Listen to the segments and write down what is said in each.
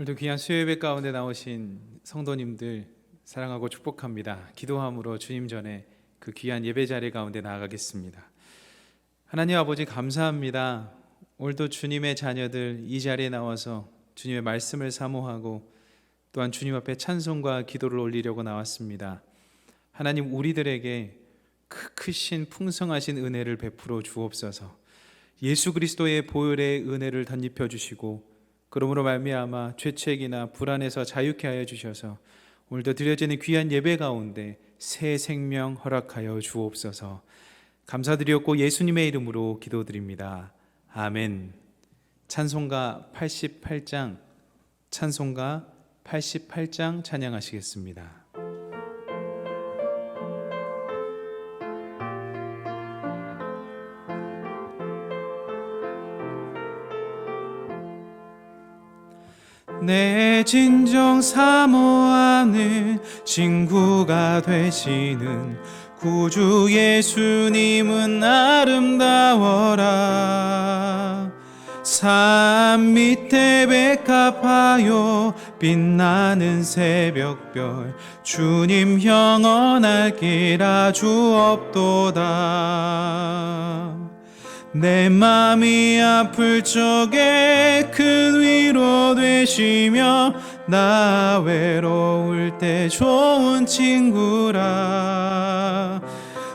오늘도 귀한 수요예배 가운데 나오신 성도님들 사랑하고 축복합니다. 기도함으로 주님 전에 그 귀한 예배 자리 가운데 나아가겠습니다. 하나님 아버지 감사합니다. 오늘도 주님의 자녀들 이 자리에 나와서 주님의 말씀을 사모하고 또한 주님 앞에 찬송과 기도를 올리려고 나왔습니다. 하나님, 우리들에게 크신 풍성하신 은혜를 베풀어 주옵소서. 예수 그리스도의 보혈의 은혜를 덧입혀 주시고 그러므로 말미암아 죄책이나 불안에서 자유케 하여 주셔서 오늘도 드려지는 귀한 예배 가운데 새 생명 허락하여 주옵소서. 감사드렸고 예수님의 이름으로 기도드립니다. 아멘. 찬송가 88장 찬양하시겠습니다. 내 진정 사모하는 친구가 되시는 구주 예수님은 아름다워라. 산 밑에 백합하여 빛나는 새벽별 주님 영원할 길 아주 없도다. 내 맘이 아플 적에 큰 위로 되시며 나 외로울 때 좋은 친구라.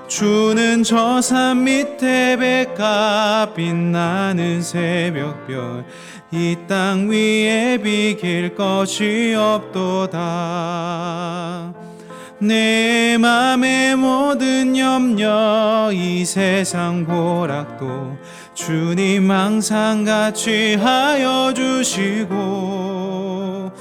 주는 저 산 밑에 백합 빛나는 새벽별 이 땅 위에 비길 것이 없도다. 내 맘의 모든 염려 이 세상 고락도 주님 항상 같이 하여 주시고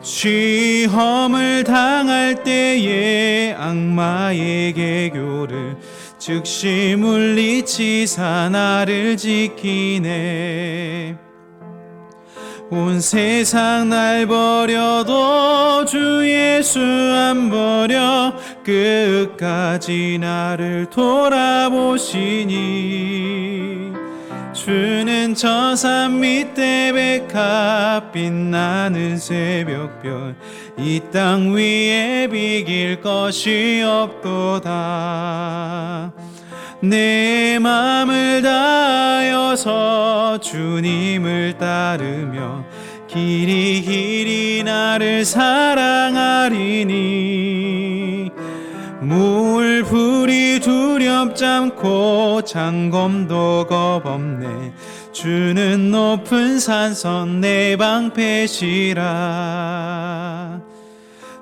시험을 당할 때에 악마의 개교를 즉시 물리치사 나를 지키네. 온 세상 날 버려도 주 예수 안 버려 끝까지 나를 돌아보시니. 주는 저 산 밑에 백합 빛나는 새벽별 이 땅 위에 비길 것이 없도다. 내 맘을 다하여서 주님을 따르며 길이 나를 사랑하리니. 물불이 두렵지 않고 장검도 겁없네. 주는 높은 산선 내 방패시라.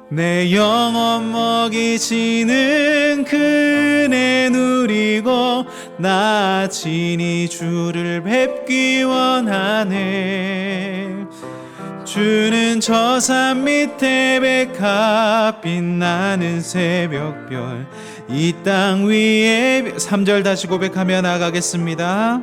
내 영혼 먹이시는 그네 누리고 나 친히 주를 뵙기 원하네. 주는 저 산 밑에 백합 빛나는 새벽별 이 땅 위에 3절 다시 고백하며 나가겠습니다.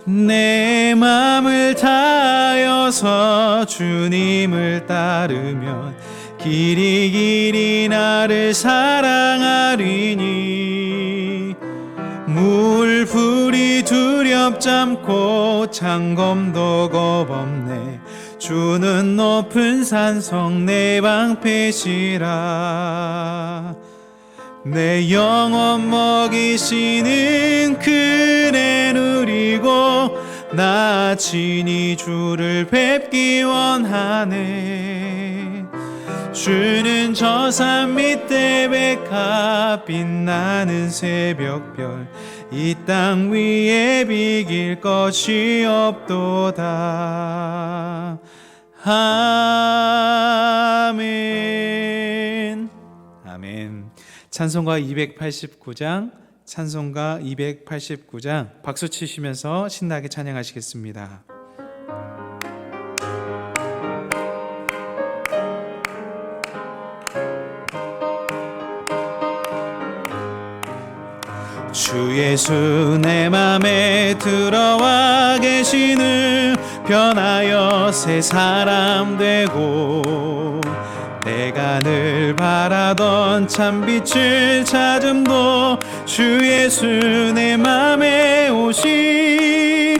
내 맘을 다하여서 주님을 따르면 길이 나를 사랑하리니. 물불이 두렵지 않고 장검도 겁없네. 주는 높은 산성 내 방패시라. 내 영혼 먹이시는 그네 누리고 나 친히 주를 뵙기 원하네. 주는 저 산 밑에 백합 빛나는 새벽별 이 땅 위에 비길 것이 없도다. 아멘. 아멘. 찬송가 289장 박수 치시면서 신나게 찬양하시겠습니다. 주 예수 내 맘에 들어와 계시는 변하여 새 사람 되고 내가 늘 바라던 참빛을 찾음도 주 예수 내 맘에 오시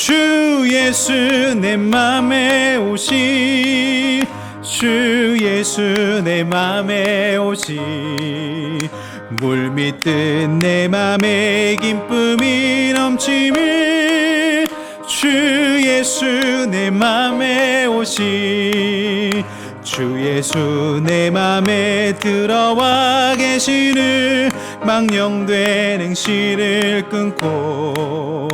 주 예수 내 맘에 오시 주 예수 내 맘에 오시 물밀듯 내 맘에 기쁨이 넘치니 주 예수 내 맘에 오시 주 예수 내 맘에 들어와 계시는 망령된 행실을 끊고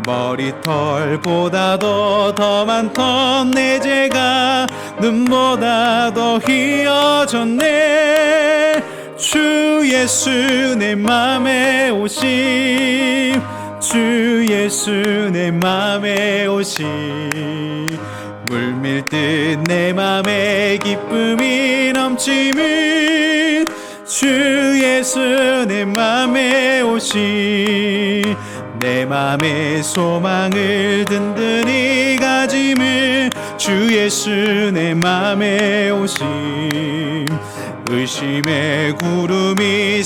머리털보다도 더 많던 내 죄가 눈보다 더 희어졌네 주 예수 내 맘에 오심 주 예수 내 맘에 오심 물밀듯 내 맘에 기쁨이 넘치는 주 예수 내 맘에 오심 내 맘의 소망을 든든히 가짐을 주 예수 내 맘에 오심 의심의 구름이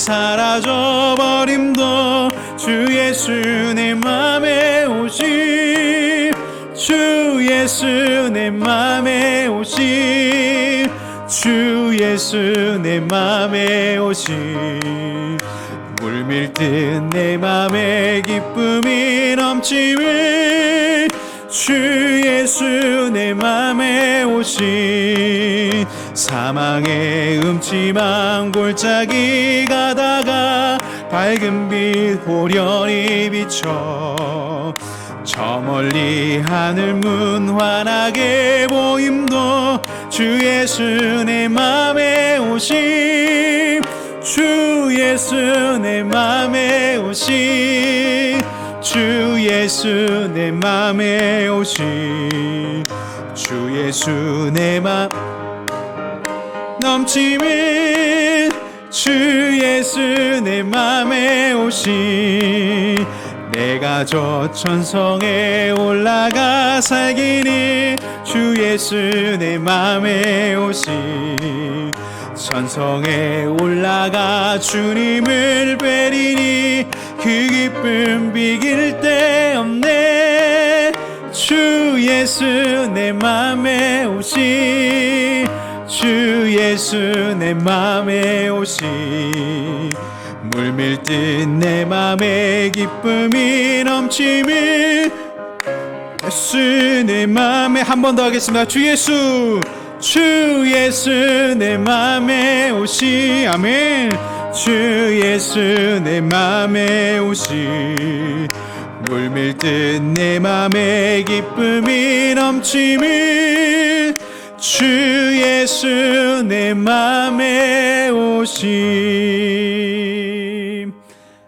사라져버림도 주 예수 내 맘에 오심 주 예수 내 맘에 오심 주 예수 내 맘에 오심 물밀듯 내 맘에 기쁨이 넘치는 주 예수 내 맘에 오신 사망의 음침한 골짜기 가다가 밝은 빛 호련히 비춰 저 멀리 하늘 문 환하게 보임도 주 예수 내 맘에 오신 주 예수 내 맘에 오신 주 예수 내 맘에 오신 주 예수 내 맘 넘치는 주 예수 내 맘에 오신 내가 저 천성에 올라가 살기니 주 예수 내 맘에 오신 천성에 올라가 주님을 뵈리니 그 기쁨 비길 데 없네 주 예수 내 맘에 오신 주 예수 내 맘에 오신 물밀듯 내 맘에 기쁨이 넘치는 예수 내 맘에 한 번 더 하겠습니다. 주 예수 주 예수 내 맘에 오시 아멘 주 예수 내 맘에 오시 물밀듯 내 맘에 기쁨이 넘치는 주 예수 내 맘에 오심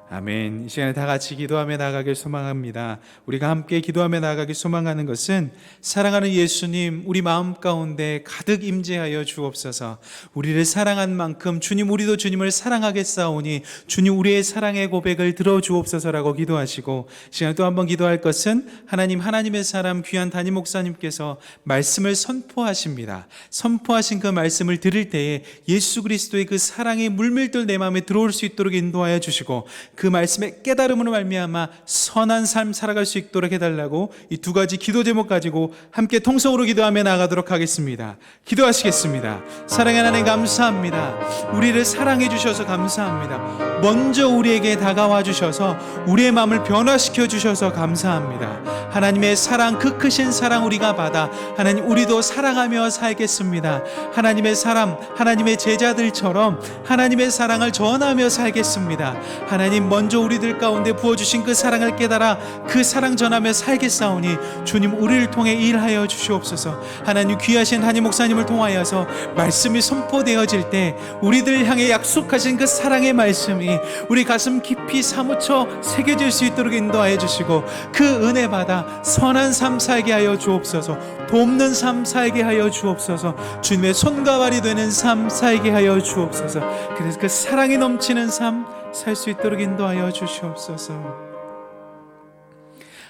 아멘. 이 시간에 다 같이 기도하며 나아가길 소망합니다. 우리가 함께 기도하며 나아가길 소망하는 것은 사랑하는 예수님 우리 마음 가운데 가득 임재하여 주옵소서. 우리를 사랑한 만큼 주님 우리도 주님을 사랑하겠사오니 주님 우리의 사랑의 고백을 들어주옵소서라고 기도하시고 시간에 또 한 번 기도할 것은 하나님의 사람 귀한 담임 목사님께서 말씀을 선포하십니다. 선포하신 그 말씀을 들을 때에 예수 그리스도의 그 사랑이 물밀듯 내 마음에 들어올 수 있도록 인도하여 주시고 그 말씀의 깨달음으로 말미암아 선한 삶 살아갈 수 있도록 해달라고 이 두 가지 기도 제목 가지고 함께 통성으로 기도하며 나가도록 하겠습니다. 기도하시겠습니다. 사랑의 하나님 감사합니다. 우리를 사랑해 주셔서 감사합니다. 먼저 우리에게 다가와 주셔서 우리의 마음을 변화시켜 주셔서 감사합니다. 하나님의 사랑 그 크신 사랑 우리가 받아 하나님 우리도 사랑하며 살겠습니다. 하나님의 사람 하나님의 제자들처럼 하나님의 사랑을 전하며 살겠습니다. 하나님 먼저 우리들 가운데 부어주신 그 사랑을 깨달아 그 사랑 전하며 살겠사오니 주님 우리를 통해 일하여 주시옵소서. 하나님 귀하신 담임 목사님을 통하여서 말씀이 선포되어질 때 우리들 향해 약속하신 그 사랑의 말씀이 우리 가슴 깊이 사무쳐 새겨질 수 있도록 인도하여 주시고 그 은혜 받아 선한 삶 살게 하여 주옵소서. 돕는 삶 살게 하여 주옵소서. 주님의 손과 발이 되는 삶 살게 하여 주옵소서. 그래서 그 사랑이 넘치는 삶 살 수 있도록 인도하여 주시옵소서.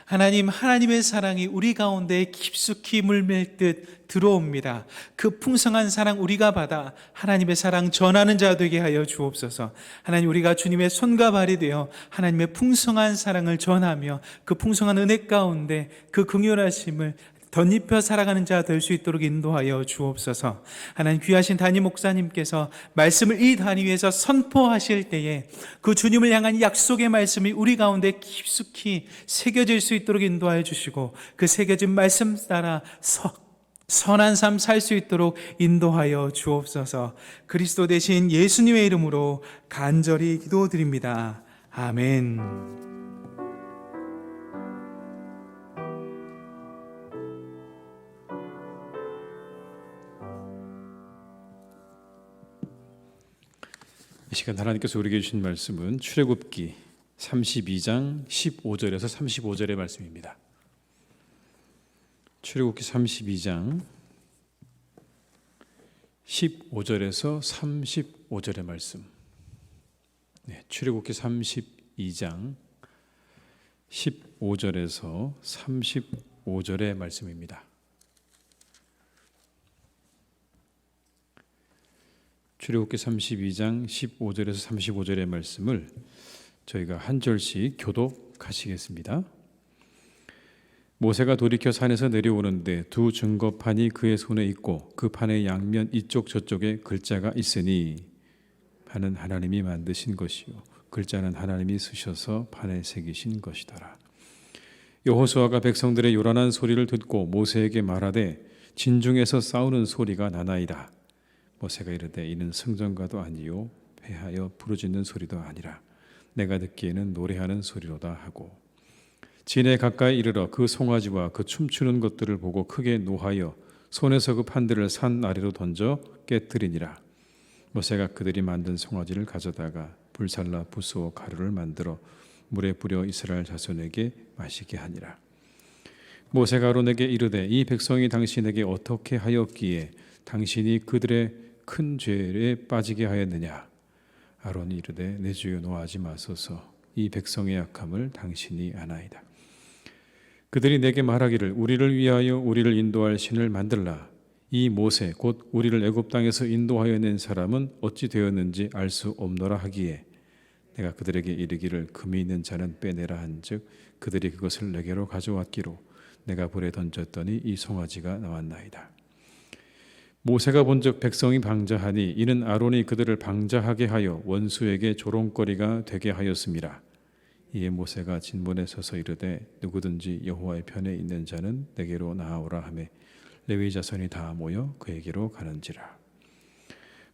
하나님의 사랑이 우리 가운데 깊숙이 물밀듯 들어옵니다. 그 풍성한 사랑 우리가 받아 하나님의 사랑 전하는 자 되게 하여 주옵소서. 하나님, 우리가 주님의 손과 발이 되어 하나님의 풍성한 사랑을 전하며 그 풍성한 은혜 가운데 그 긍휼하심을 덧입혀 살아가는 자 될 수 있도록 인도하여 주옵소서. 하나님, 귀하신 담임 목사님께서 말씀을 이 단위 위에서 선포하실 때에 그 주님을 향한 약속의 말씀이 우리 가운데 깊숙이 새겨질 수 있도록 인도하여 주시고, 그 새겨진 말씀 따라 선한 삶 살 수 있도록 인도하여 주옵소서. 그리스도 대신 예수님의 이름으로 간절히 기도드립니다. 아멘. 이 시간 하나님께서 우리에게 주신 말씀은 출애굽기 32장 15절에서 35절의 말씀입니다. 출애굽기 32장 15절에서 35절의 말씀. 출애굽기 32장 15절에서 35절의 말씀입니다. 출애굽기 32장 15절에서 35절의 말씀을 저희가 한 절씩 교독하시겠습니다. 모세가 돌이켜 산에서 내려오는데 두 증거판이 그의 손에 있고 그 판의 양면 이쪽 저쪽에 글자가 있으니 판은 하나님이 만드신 것이요 글자는 하나님이 쓰셔서 판에 새기신 것이더라. 여호수아가 백성들의 요란한 소리를 듣고 모세에게 말하되 진중에서 싸우는 소리가 나나이다. 모세가 이르되 이는 승전가도 아니요 패하여 부르짖는 소리도 아니라 내가 듣기에는 노래하는 소리로다 하고 진에 가까이 이르러 그 송아지와 그 춤추는 것들을 보고 크게 노하여 손에서 그 판들을 산 아래로 던져 깨뜨리니라. 모세가 그들이 만든 송아지를 가져다가 불살라 부수어 가루를 만들어 물에 뿌려 이스라엘 자손에게 마시게 하니라. 모세가 아론에게 이르되 이 백성이 당신에게 어떻게 하였기에 당신이 그들의 큰 죄에 빠지게 하였느냐. 아론이 이르되 내 주여 노하지 마소서. 이 백성의 약함을 당신이 아나이다. 그들이 내게 말하기를 우리를 위하여 우리를 인도할 신을 만들라. 이 모세 곧 우리를 애굽 땅에서 인도하여 낸 사람은 어찌 되었는지 알 수 없노라 하기에 내가 그들에게 이르기를 금이 있는 자는 빼내라 한즉 그들이 그것을 내게로 가져왔기로 내가 불에 던졌더니 이 송아지가 나왔나이다. 모세가 본즉 백성이 방자하니 이는 아론이 그들을 방자하게 하여 원수에게 조롱거리가 되게 하였음이라. 이에 모세가 진문에 서서 이르되 누구든지 여호와의 편에 있는 자는 내게로 나아오라 하매 레위 자손이 다 모여 그에게로 가는지라.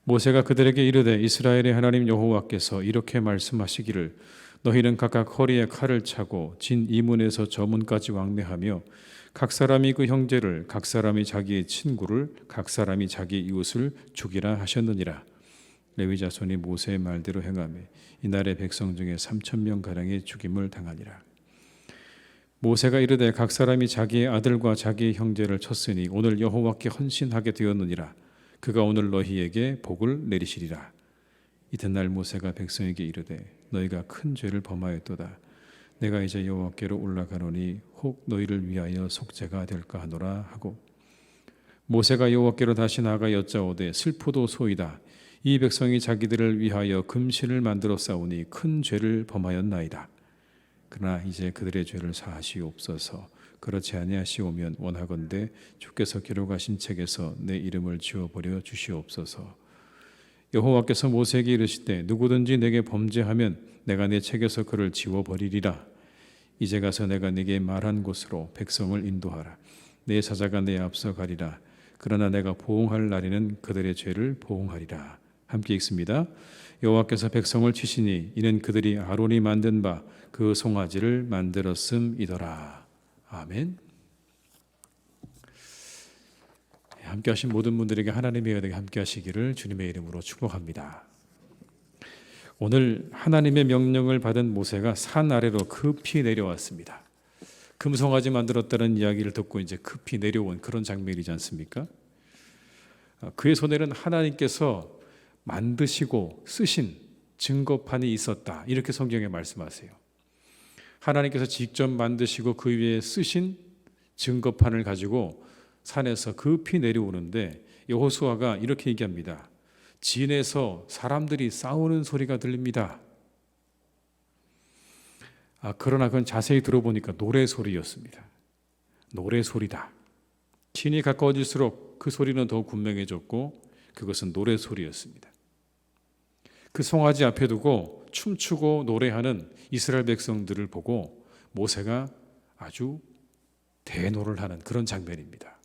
모세가 그들에게 이르되 이스라엘의 하나님 여호와께서 이렇게 말씀하시기를 너희는 각각 허리에 칼을 차고 진 이문에서 저 문까지 왕래하며 각 사람이 그 형제를 각 사람이 자기의 친구를 각 사람이 자기 이웃을 죽이라 하셨느니라. 레위 자손이 모세의 말대로 행하며 이날의 백성 중에 3,000명 가량의 죽임을 당하니라. 모세가 이르되 각 사람이 자기의 아들과 자기의 형제를 쳤으니 오늘 여호와께 헌신하게 되었느니라. 그가 오늘 너희에게 복을 내리시리라. 이튿날 모세가 백성에게 이르되 너희가 큰 죄를 범하였도다. 내가 이제 여호와께로 올라가노니 혹 너희를 위하여 속죄가 될까 하노라 하고 모세가 여호와께로 다시 나아가 여짜오되 슬프도소이다. 이 백성이 자기들을 위하여 금신을 만들어 싸우니 큰 죄를 범하였나이다. 그러나 이제 그들의 죄를 사하시옵소서. 그렇지 아니하시오면 원하건대 주께서 기록하신 책에서 내 이름을 지워버려 주시옵소서. 여호와께서 모세에게 이르시되 누구든지 내게 범죄하면 내가 내 책에서 그를 지워버리리라. 이제 가서 내가 네게 말한 곳으로 백성을 인도하라. 내 사자가 내 앞서 가리라. 그러나 내가 보응할 날에는 그들의 죄를 보응하리라. 함께 읽습니다. 여호와께서 백성을 치시니 이는 그들이 아론이 만든 바 그 송아지를 만들었음이더라. 아멘. 함께 하신 모든 분들에게 하나님의 은혜가 함께 하시기를 주님의 이름으로 축복합니다. 오늘 하나님의 명령을 받은 모세가 산 아래로 급히 내려왔습니다. 금송아지 만들었다는 이야기를 듣고 이제 급히 내려온 그런 장면이지 않습니까? 그의 손에는 하나님께서 만드시고 쓰신 증거판이 있었다. 이렇게 성경에 말씀하세요. 하나님께서 직접 만드시고 그 위에 쓰신 증거판을 가지고 산에서 급히 내려오는데 여호수아가 이렇게 얘기합니다. 진에서 사람들이 싸우는 소리가 들립니다. 그러나 그건 자세히 들어보니까 노래 소리였습니다. 노래 소리다. 진이 가까워질수록 그 소리는 더 분명해졌고 그것은 노래 소리였습니다. 그 송아지 앞에 두고 춤추고 노래하는 이스라엘 백성들을 보고 모세가 아주 대노를 하는 그런 장면입니다.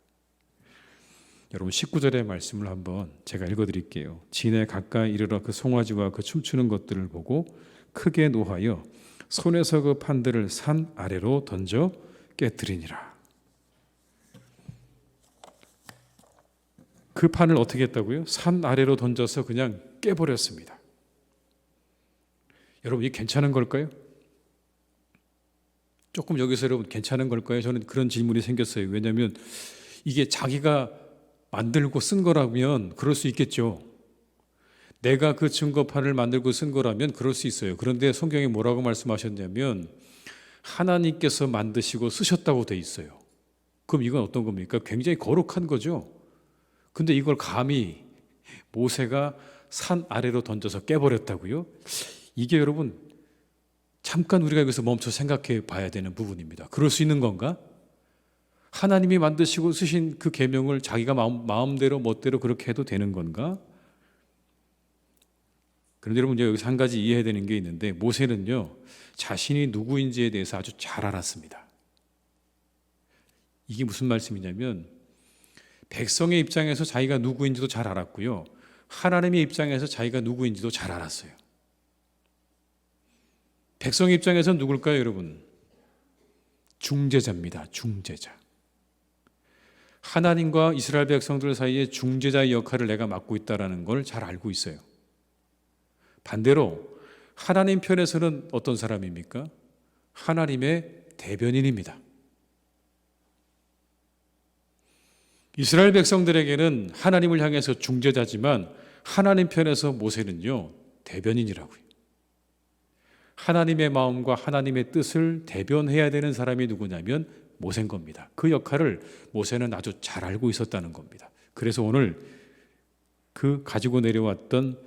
여러분 19절의 말씀을 한번 제가 읽어드릴게요. 진에 가까이 이르러 그 송아지와 그 춤추는 것들을 보고 크게 노하여 손에서 그 판들을 산 아래로 던져 깨뜨리니라. 그 판을 어떻게 했다고요? 산 아래로 던져서 그냥 깨버렸습니다. 여러분 이게 괜찮은 걸까요? 조금 여기서 여러분 괜찮은 걸까요? 저는 그런 질문이 생겼어요. 왜냐하면 이게 자기가 만들고 쓴 거라면 그럴 수 있겠죠. 내가 그 증거판을 만들고 쓴 거라면 그럴 수 있어요. 그런데 성경에 뭐라고 말씀하셨냐면 하나님께서 만드시고 쓰셨다고 돼 있어요. 그럼 이건 어떤 겁니까? 굉장히 거룩한 거죠. 근데 이걸 감히 모세가 산 아래로 던져서 깨버렸다고요? 이게 여러분 잠깐 우리가 여기서 멈춰 생각해 봐야 되는 부분입니다. 그럴 수 있는 건가? 하나님이 만드시고 쓰신 그 계명을 자기가 마음대로 멋대로 그렇게 해도 되는 건가? 그런데 여러분 여기서 한 가지 이해해야 되는 게 있는데 모세는요 자신이 누구인지에 대해서 아주 잘 알았습니다. 이게 무슨 말씀이냐면 백성의 입장에서 자기가 누구인지도 잘 알았고요. 하나님의 입장에서 자기가 누구인지도 잘 알았어요. 백성의 입장에서는 누굴까요, 여러분? 중재자입니다. 중재자. 하나님과 이스라엘 백성들 사이에 중재자의 역할을 내가 맡고 있다는 걸 잘 알고 있어요. 반대로 하나님 편에서는 어떤 사람입니까? 하나님의 대변인입니다. 이스라엘 백성들에게는 하나님을 향해서 중재자지만 하나님 편에서 모세는요 대변인이라고요. 하나님의 마음과 하나님의 뜻을 대변해야 되는 사람이 누구냐면 모세인 겁니다. 그 역할을 모세는 아주 잘 알고 있었다는 겁니다. 그래서 오늘 그 가지고 내려왔던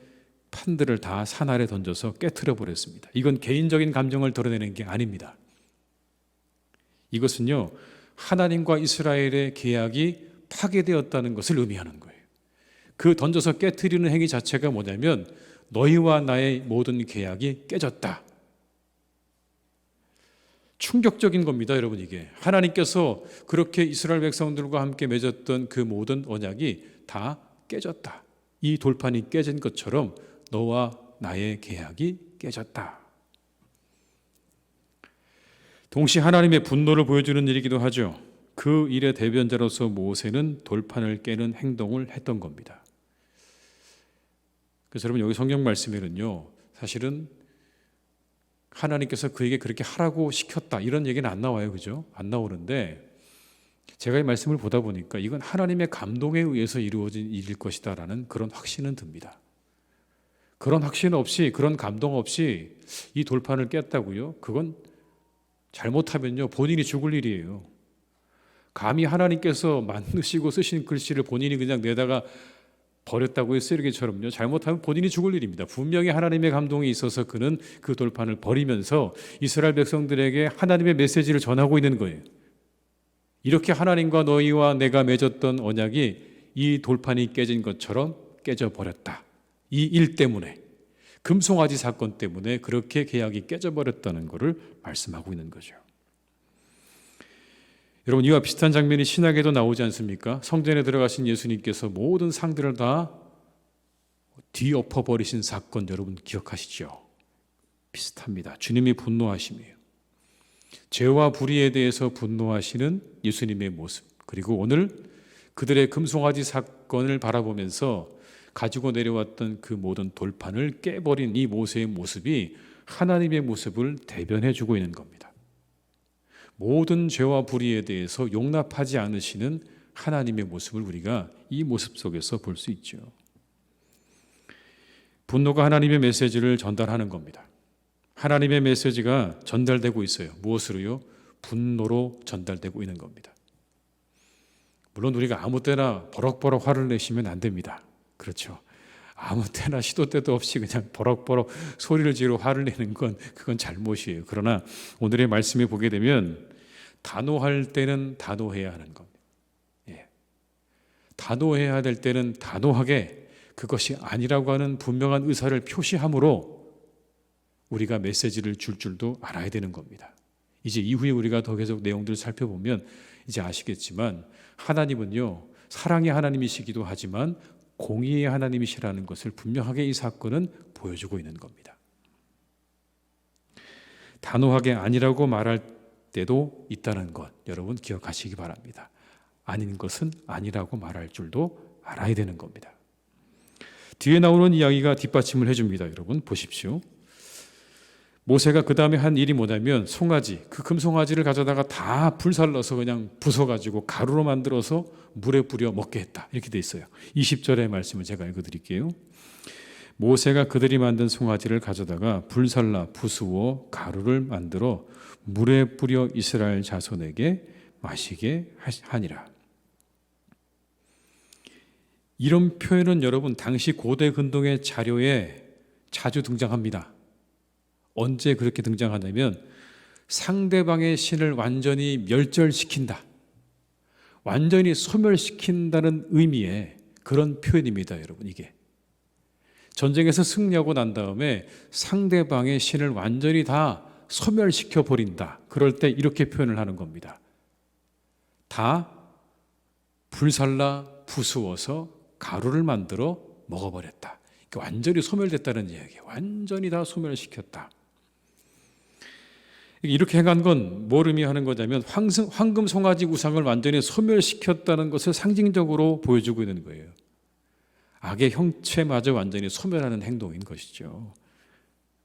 판들을 다 산 아래 던져서 깨트려 버렸습니다. 이건 개인적인 감정을 드러내는 게 아닙니다. 이것은요 하나님과 이스라엘의 계약이 파괴되었다는 것을 의미하는 거예요. 그 던져서 깨트리는 행위 자체가 뭐냐면 너희와 나의 모든 계약이 깨졌다. 충격적인 겁니다, 여러분. 이게 하나님께서 그렇게 이스라엘 백성들과 함께 맺었던 그 모든 언약이 다 깨졌다. 이 돌판이 깨진 것처럼 너와 나의 계약이 깨졌다. 동시에 하나님의 분노를 보여주는 일이기도 하죠. 그 일의 대변자로서 모세는 돌판을 깨는 행동을 했던 겁니다. 그래서 여러분 여기 성경 말씀에는요 사실은 하나님께서 그에게 그렇게 하라고 시켰다 이런 얘기는 안 나와요. 그죠? 안 나오는데 제가 이 말씀을 보다 보니까 이건 하나님의 감동에 의해서 이루어진 일일 것이다 라는 그런 확신은 듭니다. 그런 확신 없이 그런 감동 없이 이 돌판을 깼다고요? 그건 잘못하면요 본인이 죽을 일이에요. 감히 하나님께서 만드시고 쓰신 글씨를 본인이 그냥 내다가 버렸다고요? 쓰레기처럼요. 잘못하면 본인이 죽을 일입니다. 분명히 하나님의 감동이 있어서 그는 그 돌판을 버리면서 이스라엘 백성들에게 하나님의 메시지를 전하고 있는 거예요. 이렇게 하나님과 너희와 내가 맺었던 언약이 이 돌판이 깨진 것처럼 깨져버렸다. 이 일 때문에 금송아지 사건 때문에 그렇게 계약이 깨져버렸다는 것을 말씀하고 있는 거죠. 여러분 이와 비슷한 장면이 신약에도 나오지 않습니까? 성전에 들어가신 예수님께서 모든 상들을 다 뒤엎어버리신 사건 여러분 기억하시죠? 비슷합니다. 주님이 분노하심이에요. 죄와 불의에 대해서 분노하시는 예수님의 모습, 그리고 오늘 그들의 금송아지 사건을 바라보면서 가지고 내려왔던 그 모든 돌판을 깨버린 이 모세의 모습이 하나님의 모습을 대변해주고 있는 겁니다. 모든 죄와 불의에 대해서 용납하지 않으시는 하나님의 모습을 우리가 이 모습 속에서 볼 수 있죠. 분노가 하나님의 메시지를 전달하는 겁니다. 하나님의 메시지가 전달되고 있어요. 무엇으로요? 분노로 전달되고 있는 겁니다. 물론 우리가 아무 때나 버럭버럭 화를 내시면 안 됩니다. 그렇죠. 아무 때나 시도 때도 없이 그냥 버럭버럭 소리를 지르고 화를 내는 건 그건 잘못이에요. 그러나 오늘의 말씀에 보게 되면 단호할 때는 단호해야 하는 겁니다. 예. 단호해야 될 때는 단호하게 그것이 아니라고 하는 분명한 의사를 표시함으로 우리가 메시지를 줄 줄도 알아야 되는 겁니다. 이제 이후에 우리가 더 계속 내용들을 살펴보면 이제 아시겠지만 하나님은요, 사랑의 하나님이시기도 하지만 공의의 하나님이시라는 것을 분명하게 이 사건은 보여주고 있는 겁니다. 단호하게 아니라고 말할 때도 있다는 것 여러분 기억하시기 바랍니다. 아닌 것은 아니라고 말할 줄도 알아야 되는 겁니다. 뒤에 나오는 이야기가 뒷받침을 해줍니다. 여러분 보십시오. 모세가 그 다음에 한 일이 뭐냐면 송아지, 그 금송아지를 가져다가 다 불살라서 그냥 부숴가지고 가루로 만들어서 물에 뿌려 먹게 했다. 이렇게 돼 있어요. 20절의 말씀을 제가 읽어드릴게요. 모세가 그들이 만든 송아지를 가져다가 불살라 부수어 가루를 만들어 물에 뿌려 이스라엘 자손에게 마시게 하니라. 이런 표현은 여러분 당시 고대 근동의 자료에 자주 등장합니다. 언제 그렇게 등장하냐면 상대방의 신을 완전히 멸절시킨다, 완전히 소멸시킨다는 의미의 그런 표현입니다. 여러분 이게 전쟁에서 승리하고 난 다음에 상대방의 신을 완전히 다 소멸시켜 버린다, 그럴 때 이렇게 표현을 하는 겁니다. 다 불살라 부수어서 가루를 만들어 먹어버렸다. 완전히 소멸됐다는 이야기예요. 완전히 다 소멸시켰다. 이렇게 행한 건 뭘 의미하는 거냐면 황금 송아지 우상을 완전히 소멸시켰다는 것을 상징적으로 보여주고 있는 거예요. 악의 형체마저 완전히 소멸하는 행동인 것이죠.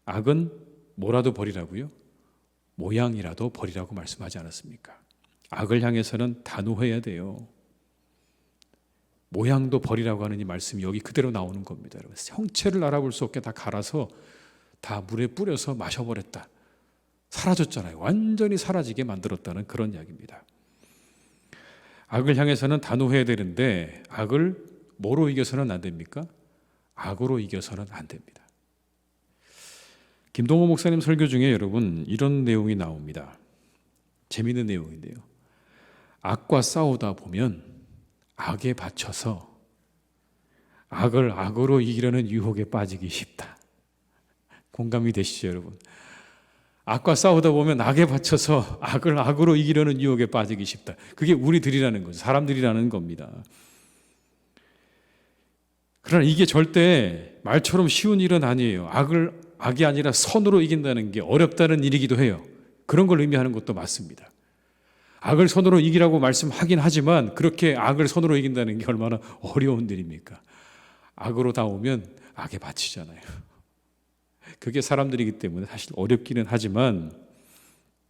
악은 뭐라도 버리라고요? 모양이라도 버리라고 말씀하지 않았습니까? 악을 향해서는 단호해야 돼요. 모양도 버리라고 하는 이 말씀이 여기 그대로 나오는 겁니다. 여러분. 형체를 알아볼 수 없게 다 갈아서 다 물에 뿌려서 마셔버렸다. 사라졌잖아요. 완전히 사라지게 만들었다는 그런 이야기입니다. 악을 향해서는 단호해야 되는데 악을 뭐로 이겨서는 안 됩니까? 악으로 이겨서는 안 됩니다. 김동호 목사님 설교 중에 여러분 이런 내용이 나옵니다. 재미있는 내용인데요. 악과 싸우다 보면 악에 받쳐서 악을 악으로 이기려는 유혹에 빠지기 쉽다. 공감이 되시죠, 여러분? 악과 싸우다 보면 악에 받쳐서 악을 악으로 이기려는 유혹에 빠지기 쉽다. 그게 우리들이라는 거죠. 사람들이라는 겁니다. 그러나 이게 절대 말처럼 쉬운 일은 아니에요. 악이 아니라 선으로 이긴다는 게 어렵다는 일이기도 해요. 그런 걸 의미하는 것도 맞습니다. 악을 선으로 이기라고 말씀하긴 하지만 그렇게 악을 선으로 이긴다는 게 얼마나 어려운 일입니까? 악으로 다 오면 악에 바치잖아요. 그게 사람들이기 때문에 사실 어렵기는 하지만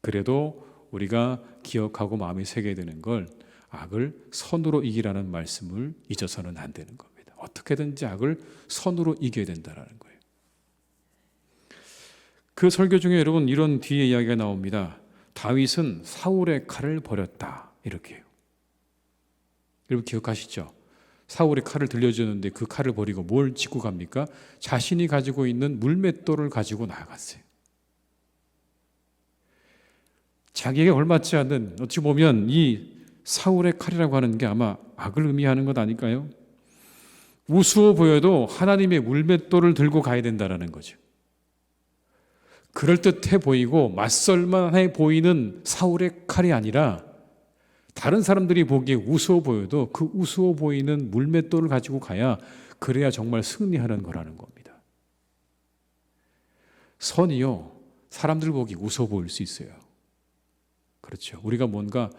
그래도 우리가 기억하고 마음에 새겨야 되는 걸 악을 선으로 이기라는 말씀을 잊어서는 안 되는 겁니다. 어떻게든지 악을 선으로 이겨야 된다는 거예요. 그 설교 중에 여러분 이런 뒤에 이야기가 나옵니다. 다윗은 사울의 칼을 버렸다. 이렇게 해요. 여러분 기억하시죠? 사울의 칼을 들려주는데 그 칼을 버리고 뭘 짚고 갑니까? 자신이 가지고 있는 물맷돌을 가지고 나아갔어요. 자기에게 걸맞지 않는, 어찌 보면 이 사울의 칼이라고 하는 게 아마 악을 의미하는 것 아닐까요? 우스워 보여도 하나님의 물맷돌을 들고 가야 된다는 거죠. 그럴듯해 보이고 맞설만해 보이는 사울의 칼이 아니라 다른 사람들이 보기에 우스워 보여도 그 우스워 보이는 물맷돌을 가지고 가야 그래야 정말 승리하는 거라는 겁니다. 선이요, 사람들 보기 우스워 보일 수 있어요. 그렇죠. 우리가 뭔가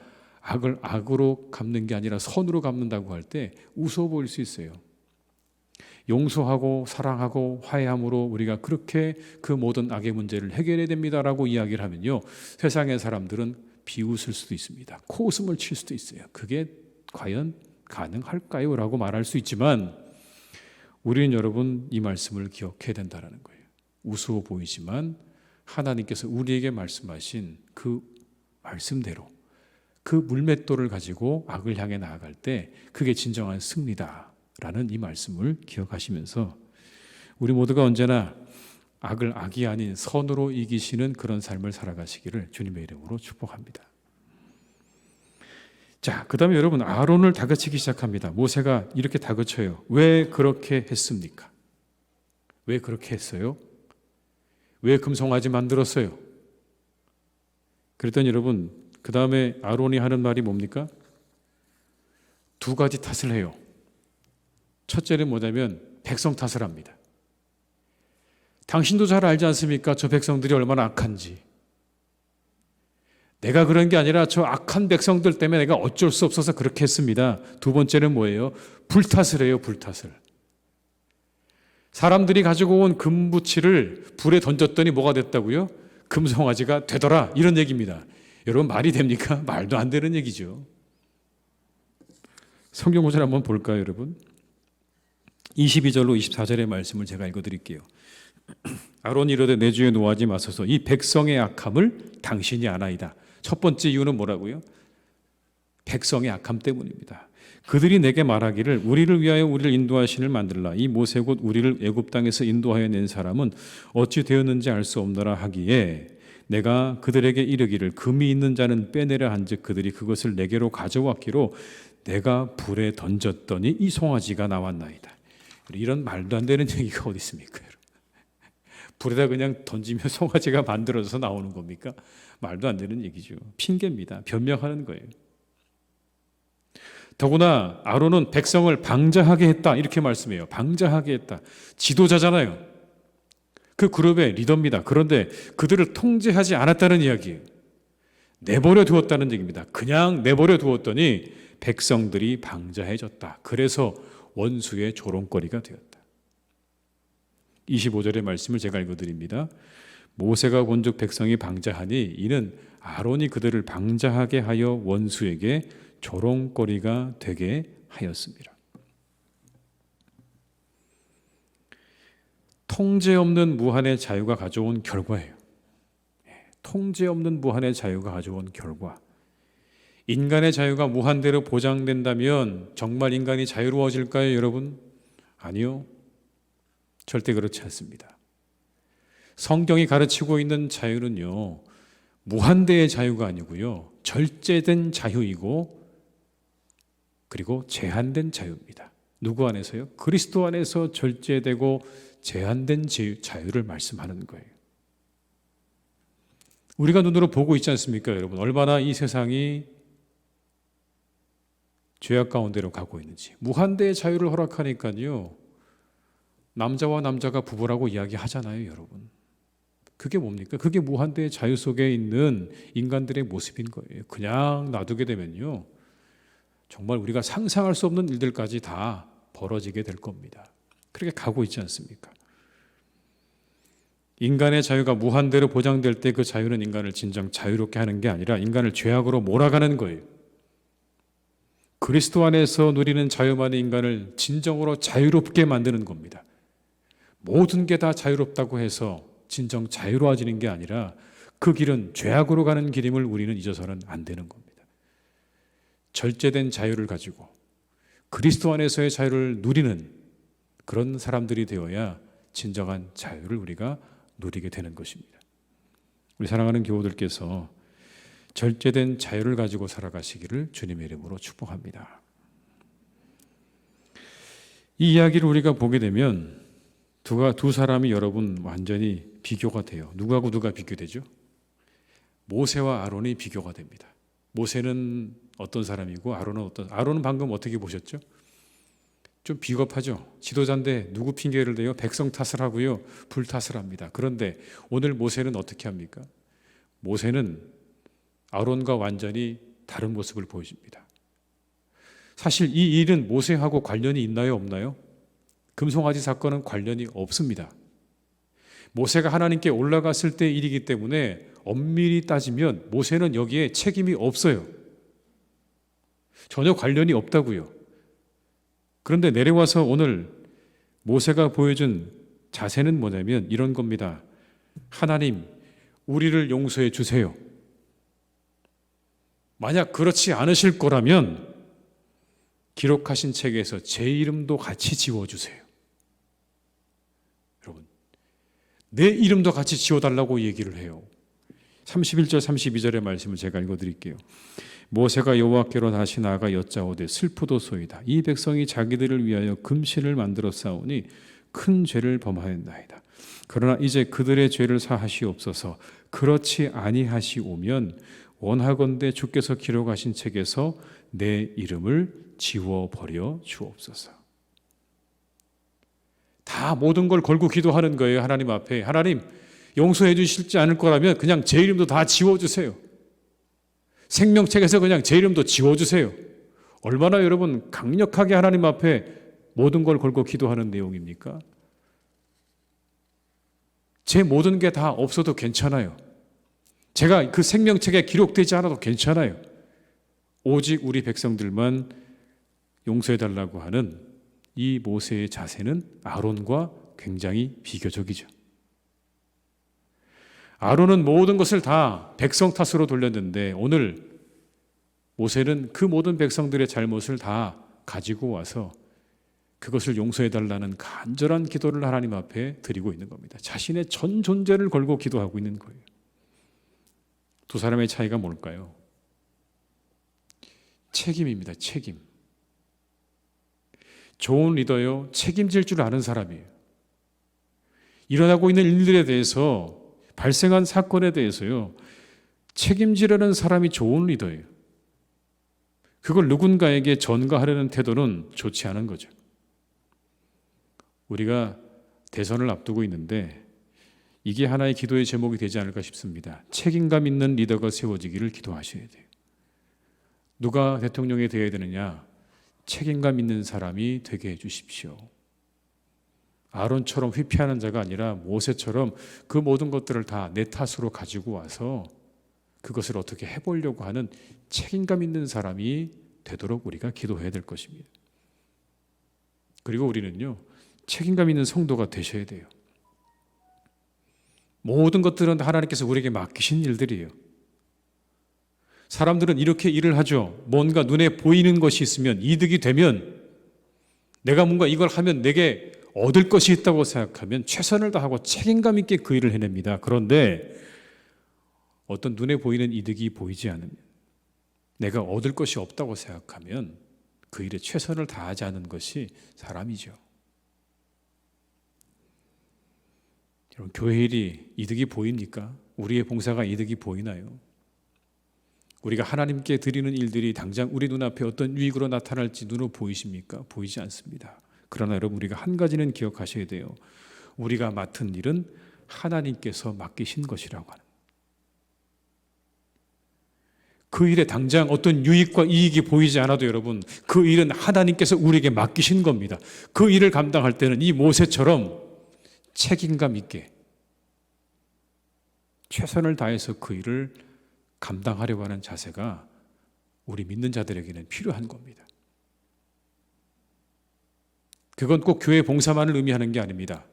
악을 악으로 갚는 게 아니라 선으로 갚는다고 할 때 우스워 보일 수 있어요. 용서하고 사랑하고 화해함으로 우리가 그렇게 그 모든 악의 문제를 해결해야 됩니다라고 이야기를 하면요, 세상의 사람들은 비웃을 수도 있습니다. 코웃음을 칠 수도 있어요. 그게 과연 가능할까요? 라고 말할 수 있지만 우리는 여러분 이 말씀을 기억해야 된다는 거예요. 우스워 보이지만 하나님께서 우리에게 말씀하신 그 말씀대로 그 물맷돌을 가지고 악을 향해 나아갈 때 그게 진정한 승리다라는 이 말씀을 기억하시면서 우리 모두가 언제나 악을 악이 아닌 선으로 이기시는 그런 삶을 살아가시기를 주님의 이름으로 축복합니다. 자, 그 다음에 여러분, 아론을 다그치기 시작합니다. 모세가 이렇게 다그쳐요. 왜 그렇게 했습니까? 왜 그렇게 했어요? 왜 금송아지 만들었어요? 그랬더니 여러분, 그 다음에 아론이 하는 말이 뭡니까? 두 가지 탓을 해요. 첫째는 뭐냐면 백성 탓을 합니다. 당신도 잘 알지 않습니까? 저 백성들이 얼마나 악한지. 내가 그런 게 아니라 저 악한 백성들 때문에 내가 어쩔 수 없어서 그렇게 했습니다. 두 번째는 뭐예요? 불탓을 해요. 불탓을. 사람들이 가지고 온 금부치를 불에 던졌더니 뭐가 됐다고요? 금송아지가 되더라. 이런 얘기입니다. 여러분, 말이 됩니까? 말도 안 되는 얘기죠. 성경 구절 한번 볼까요, 여러분? 22절로 24절의 말씀을 제가 읽어드릴게요. 아론이 이르되 내 주에 노하지 마소서. 이 백성의 악함을 당신이 아나이다. 첫 번째 이유는 뭐라고요? 백성의 악함 때문입니다. 그들이 내게 말하기를 우리를 위하여 우리를 인도하시는 만들라. 이 모세 곧 우리를 애굽 땅에서 인도하여 낸 사람은 어찌 되었는지 알 수 없노라 하기에 내가 그들에게 이르기를 금이 있는 자는 빼내려 한즉 그들이 그것을 내게로 가져왔기로 내가 불에 던졌더니 이 송아지가 나왔나이다. 이런 말도 안 되는 얘기가 어디 있습니까? 불에다 그냥 던지면 송아지가 만들어져서 나오는 겁니까? 말도 안 되는 얘기죠. 핑계입니다. 변명하는 거예요. 더구나 아론은 백성을 방자하게 했다 이렇게 말씀해요. 방자하게 했다. 지도자잖아요. 그 그룹의 리더입니다. 그런데 그들을 통제하지 않았다는 이야기예요. 내버려 두었다는 얘기입니다. 그냥 내버려 두었더니 백성들이 방자해졌다. 그래서 원수의 조롱거리가 되었다. 25절의 말씀을 제가 읽어드립니다. 모세가 본즉 백성이 방자하니 이는 아론이 그들을 방자하게 하여 원수에게 조롱거리가 되게 하였습니다. 통제 없는 무한의 자유가 가져온 결과예요. 통제 없는 무한의 자유가 가져온 결과. 인간의 자유가 무한대로 보장된다면 정말 인간이 자유로워질까요, 여러분? 아니요. 절대 그렇지 않습니다. 성경이 가르치고 있는 자유는요, 무한대의 자유가 아니고요, 절제된 자유이고 그리고 제한된 자유입니다. 누구 안에서요? 그리스도 안에서 절제되고 제한된 자유를 말씀하는 거예요. 우리가 눈으로 보고 있지 않습니까, 여러분? 얼마나 이 세상이 죄악 가운데로 가고 있는지. 무한대의 자유를 허락하니까요, 남자와 남자가 부부라고 이야기하잖아요, 여러분. 그게 뭡니까? 그게 무한대의 자유 속에 있는 인간들의 모습인 거예요. 그냥 놔두게 되면요, 정말 우리가 상상할 수 없는 일들까지 다 벌어지게 될 겁니다. 그렇게 가고 있지 않습니까? 인간의 자유가 무한대로 보장될 때 그 자유는 인간을 진정 자유롭게 하는 게 아니라 인간을 죄악으로 몰아가는 거예요. 그리스도 안에서 누리는 자유만이 인간을 진정으로 자유롭게 만드는 겁니다. 모든 게 다 자유롭다고 해서 진정 자유로워지는 게 아니라 그 길은 죄악으로 가는 길임을 우리는 잊어서는 안 되는 겁니다. 절제된 자유를 가지고 그리스도 안에서의 자유를 누리는 그런 사람들이 되어야 진정한 자유를 우리가 누리게 되는 것입니다. 우리 사랑하는 교우들께서 절제된 자유를 가지고 살아가시기를 주님의 이름으로 축복합니다. 이 이야기를 우리가 보게 되면 두 사람이 여러분 완전히 비교가 돼요. 누구하고 누가 비교되죠? 모세와 아론이 비교가 됩니다. 모세는 어떤 사람이고 아론은 방금 어떻게 보셨죠? 좀 비겁하죠. 지도자인데 누구 핑계를 대요? 백성 탓을 하고요, 불 탓을 합니다. 그런데 오늘 모세는 어떻게 합니까? 모세는 아론과 완전히 다른 모습을 보여줍니다. 사실 이 일은 모세하고 관련이 있나요, 없나요? 금송아지 사건은 관련이 없습니다. 모세가 하나님께 올라갔을 때 일이기 때문에 엄밀히 따지면 모세는 여기에 책임이 없어요. 전혀 관련이 없다고요. 그런데 내려와서 오늘 모세가 보여준 자세는 뭐냐면 이런 겁니다. 하나님, 우리를 용서해 주세요. 만약 그렇지 않으실 거라면 기록하신 책에서 제 이름도 같이 지워주세요. 여러분, 내 이름도 같이 지워달라고 얘기를 해요. 31절 32절의 말씀을 제가 읽어드릴게요. 모세가 여호와께로 다시 나아가 여짜오되 슬프도소이다. 이 백성이 자기들을 위하여 금신을 만들어 싸우니 큰 죄를 범하였나이다. 그러나 이제 그들의 죄를 사하시옵소서. 그렇지 아니하시오면 원하건대 주께서 기록하신 책에서 내 이름을 지워버려 주옵소서. 다 모든 걸 걸고 기도하는 거예요. 하나님 앞에. 하나님, 용서해 주실지 않을 거라면 그냥 제 이름도 다 지워주세요. 생명책에서 그냥 제 이름도 지워주세요. 얼마나 여러분 강력하게 하나님 앞에 모든 걸 걸고 기도하는 내용입니까? 제 모든 게 다 없어도 괜찮아요. 제가 그 생명책에 기록되지 않아도 괜찮아요. 오직 우리 백성들만 용서해달라고 하는 이 모세의 자세는 아론과 굉장히 비교적이죠. 아론은 모든 것을 다 백성 탓으로 돌렸는데 오늘 모세는 그 모든 백성들의 잘못을 다 가지고 와서 그것을 용서해달라는 간절한 기도를 하나님 앞에 드리고 있는 겁니다. 자신의 전 존재를 걸고 기도하고 있는 거예요. 두 사람의 차이가 뭘까요? 책임입니다. 책임. 좋은 리더요, 책임질 줄 아는 사람이에요. 일어나고 있는 일들에 대해서, 발생한 사건에 대해서요, 책임지려는 사람이 좋은 리더예요. 그걸 누군가에게 전가하려는 태도는 좋지 않은 거죠. 우리가 대선을 앞두고 있는데 이게 하나의 기도의 제목이 되지 않을까 싶습니다. 책임감 있는 리더가 세워지기를 기도하셔야 돼요. 누가 대통령이 되어야 되느냐? 책임감 있는 사람이 되게 해주십시오. 아론처럼 회피하는 자가 아니라 모세처럼 그 모든 것들을 다 내 탓으로 가지고 와서 그것을 어떻게 해보려고 하는 책임감 있는 사람이 되도록 우리가 기도해야 될 것입니다. 그리고 우리는요, 책임감 있는 성도가 되셔야 돼요. 모든 것들은 하나님께서 우리에게 맡기신 일들이에요. 사람들은 이렇게 일을 하죠. 뭔가 눈에 보이는 것이 있으면, 이득이 되면, 내가 뭔가 이걸 하면 내게 얻을 것이 있다고 생각하면 최선을 다하고 책임감 있게 그 일을 해냅니다. 그런데 어떤 눈에 보이는 이득이 보이지 않으면, 내가 얻을 것이 없다고 생각하면 그 일에 최선을 다하지 않은 것이 사람이죠. 여러분, 교회 일이 이득이 보입니까? 우리의 봉사가 이득이 보이나요? 우리가 하나님께 드리는 일들이 당장 우리 눈앞에 어떤 유익으로 나타날지 눈으로 보이십니까? 보이지 않습니다. 그러나 여러분, 우리가 한 가지는 기억하셔야 돼요. 우리가 맡은 일은 하나님께서 맡기신 것이라고 하는. 그 일에 당장 어떤 유익과 이익이 보이지 않아도 여러분, 그 일은 하나님께서 우리에게 맡기신 겁니다. 그 일을 감당할 때는 이 모세처럼 책임감 있게 최선을 다해서 그 일을 감당하려고 하는 자세가 우리 믿는 자들에게는 필요한 겁니다. 그건 꼭 교회 봉사만을 의미하는 게 아닙니다.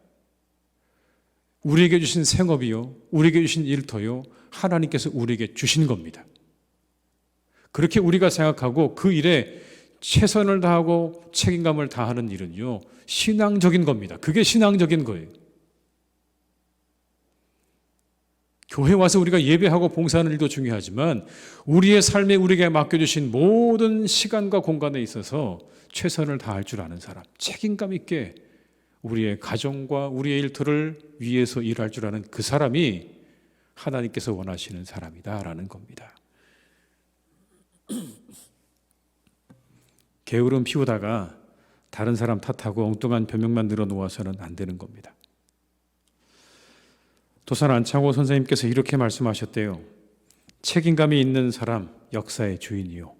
우리에게 주신 생업이요, 우리에게 주신 일터요, 하나님께서 우리에게 주신 겁니다. 그렇게 우리가 생각하고 그 일에 최선을 다하고 책임감을 다하는 일은요, 신앙적인 겁니다. 그게 신앙적인 거예요. 교회 와서 우리가 예배하고 봉사하는 일도 중요하지만 우리의 삶에 우리에게 맡겨주신 모든 시간과 공간에 있어서 최선을 다할 줄 아는 사람, 책임감 있게 우리의 가정과 우리의 일터를 위해서 일할 줄 아는 그 사람이 하나님께서 원하시는 사람이다라는 겁니다. 게으름 피우다가 다른 사람 탓하고 엉뚱한 변명만 늘어놓아서는 안 되는 겁니다. 도산 안창호 선생님께서 이렇게 말씀하셨대요. 책임감이 있는 사람 역사의 주인이요,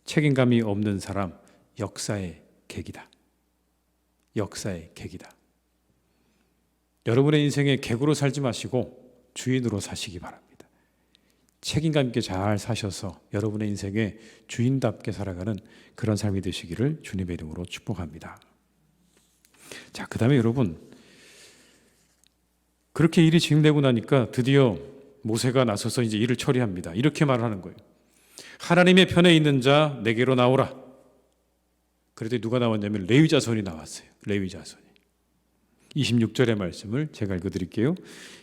책임감이 없는 사람 역사의 객이다. 역사의 객이다. 여러분의 인생에 객으로 살지 마시고 주인으로 사시기 바랍니다. 책임감 있게 잘 사셔서 여러분의 인생에 주인답게 살아가는 그런 삶이 되시기를 주님의 이름으로 축복합니다. 자, 그 다음에 여러분, 그렇게 일이 진행되고 나니까 드디어 모세가 나서서 이제 일을 처리합니다. 이렇게 말하는 거예요. 하나님의 편에 있는 자 내게로 나오라. 그랬더니 누가 나왔냐면 레위 자손이 나왔어요. 레위 자손이. 26절의 말씀을 제가 읽어드릴게요.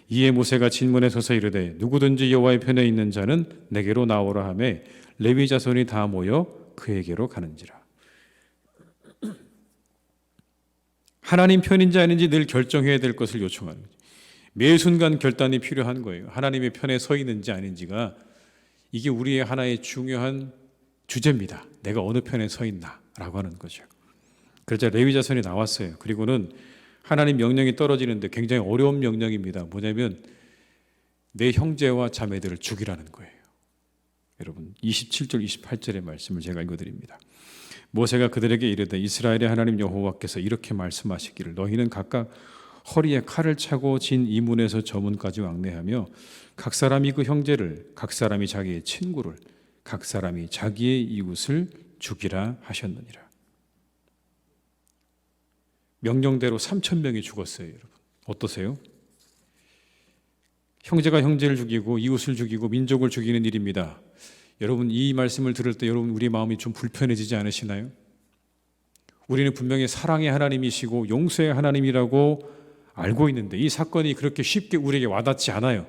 이에 모세가 진문에 서서 이르되 누구든지 여호와의 편에 있는 자는 내게로 나오라 하매 레위 자손이 다 모여 그에게로 가는지라. 하나님 편인지 아닌지 늘 결정해야 될 것을 요청하는 거죠. 매 순간 결단이 필요한 거예요. 하나님의 편에 서 있는지 아닌지가 이게 우리의 하나의 중요한 주제입니다. 내가 어느 편에 서 있나라고 하는 거죠. 그러자 레위 자손이 나왔어요. 그리고는 하나님 명령이 떨어지는데 굉장히 어려운 명령입니다. 뭐냐면 내 형제와 자매들을 죽이라는 거예요. 여러분 27절 28절의 말씀을 제가 읽어드립니다. 모세가 그들에게 이르되 이스라엘의 하나님 여호와께서 이렇게 말씀하시기를 너희는 각각 허리에 칼을 차고 진 이문에서 저문까지 왕래하며 각 사람이 그 형제를 각 사람이 자기의 친구를 각 사람이 자기의 이웃을 죽이라 하셨느니라. 명령대로 3,000명이 죽었어요. 여러분 어떠세요? 형제가 형제를 죽이고 이웃을 죽이고 민족을 죽이는 일입니다. 여러분 이 말씀을 들을 때 여러분 우리 마음이 좀 불편해지지 않으시나요? 우리는 분명히 사랑의 하나님이시고 용서의 하나님이라고 알고 있는데 이 사건이 그렇게 쉽게 우리에게 와닿지 않아요.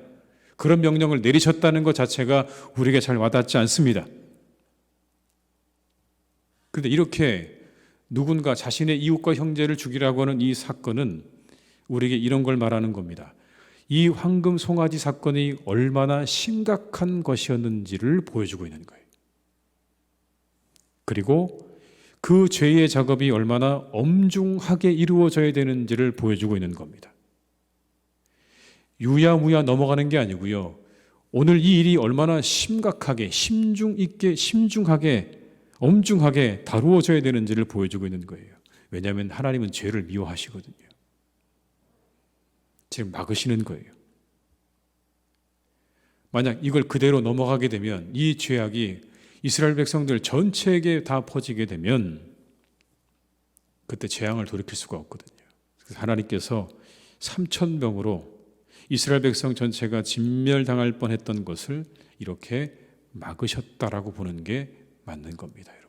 그런 명령을 내리셨다는 것 자체가 우리에게 잘 와닿지 않습니다. 그런데 이렇게 누군가 자신의 이웃과 형제를 죽이라고 하는 이 사건은 우리에게 이런 걸 말하는 겁니다. 이 황금 송아지 사건이 얼마나 심각한 것이었는지를 보여주고 있는 거예요. 그리고 그 죄의 작업이 얼마나 엄중하게 이루어져야 되는지를 보여주고 있는 겁니다. 유야무야 넘어가는 게 아니고요. 오늘 이 일이 얼마나 심각하게, 심중 있게, 심중하게, 엄중하게 다루어져야 되는지를 보여주고 있는 거예요. 왜냐하면 하나님은 죄를 미워하시거든요. 지금 막으시는 거예요. 만약 이걸 그대로 넘어가게 되면 이 죄악이 이스라엘 백성들 전체에게 다 퍼지게 되면 그때 재앙을 돌이킬 수가 없거든요. 그래서 하나님께서 3,000명으로 이스라엘 백성 전체가 진멸당할 뻔했던 것을 이렇게 막으셨다라고 보는 게 맞는 겁니다, 여러분.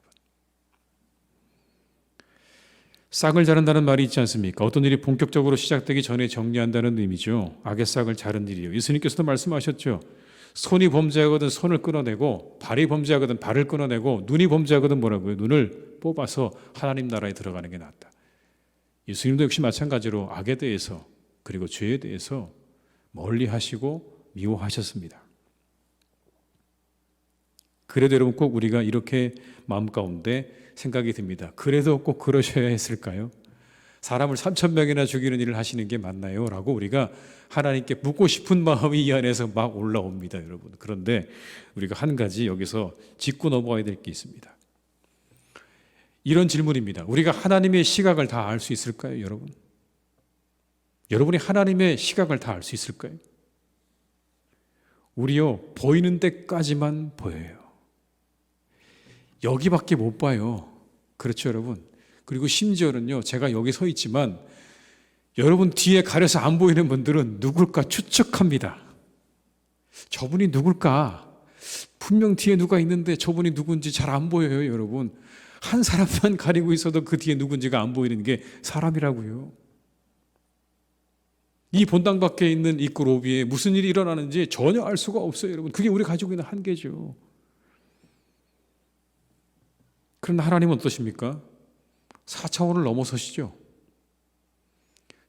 싹을 자른다는 말이 있지 않습니까? 어떤 일이 본격적으로 시작되기 전에 정리한다는 의미죠. 악의 싹을 자른 일이에요. 예수님께서도 말씀하셨죠. 손이 범죄하거든 손을 끊어내고 발이 범죄하거든 발을 끊어내고 눈이 범죄하거든 뭐라고요? 눈을 뽑아서 하나님 나라에 들어가는 게 낫다. 예수님도 역시 마찬가지로 악에 대해서 그리고 죄에 대해서 멀리 하시고 미워하셨습니다. 그래도 여러분 꼭 우리가 이렇게 마음 가운데 생각이 듭니다. 그래도 꼭 그러셔야 했을까요? 사람을 3,000명이나 죽이는 일을 하시는 게 맞나요? 라고 우리가 하나님께 묻고 싶은 마음이 이 안에서 막 올라옵니다, 여러분. 그런데 우리가 한 가지 여기서 짚고 넘어가야 될 게 있습니다. 이런 질문입니다. 우리가 하나님의 시각을 다 알 수 있을까요, 여러분? 여러분이 하나님의 시각을 다 알 수 있을까요? 우리요, 보이는 데까지만 보여요. 여기밖에 못 봐요. 그렇죠, 여러분? 그리고 심지어는요, 제가 여기 서 있지만 여러분 뒤에 가려서 안 보이는 분들은 누굴까 추측합니다. 저분이 누굴까? 분명 뒤에 누가 있는데 저분이 누군지 잘 안 보여요, 여러분. 한 사람만 가리고 있어도 그 뒤에 누군지가 안 보이는 게 사람이라고요. 이 본당 밖에 있는 입구 로비에 무슨 일이 일어나는지 전혀 알 수가 없어요, 여러분. 그게 우리 가지고 있는 한계죠. 그런데 하나님은 어떠십니까? 4차원을 넘어서시죠.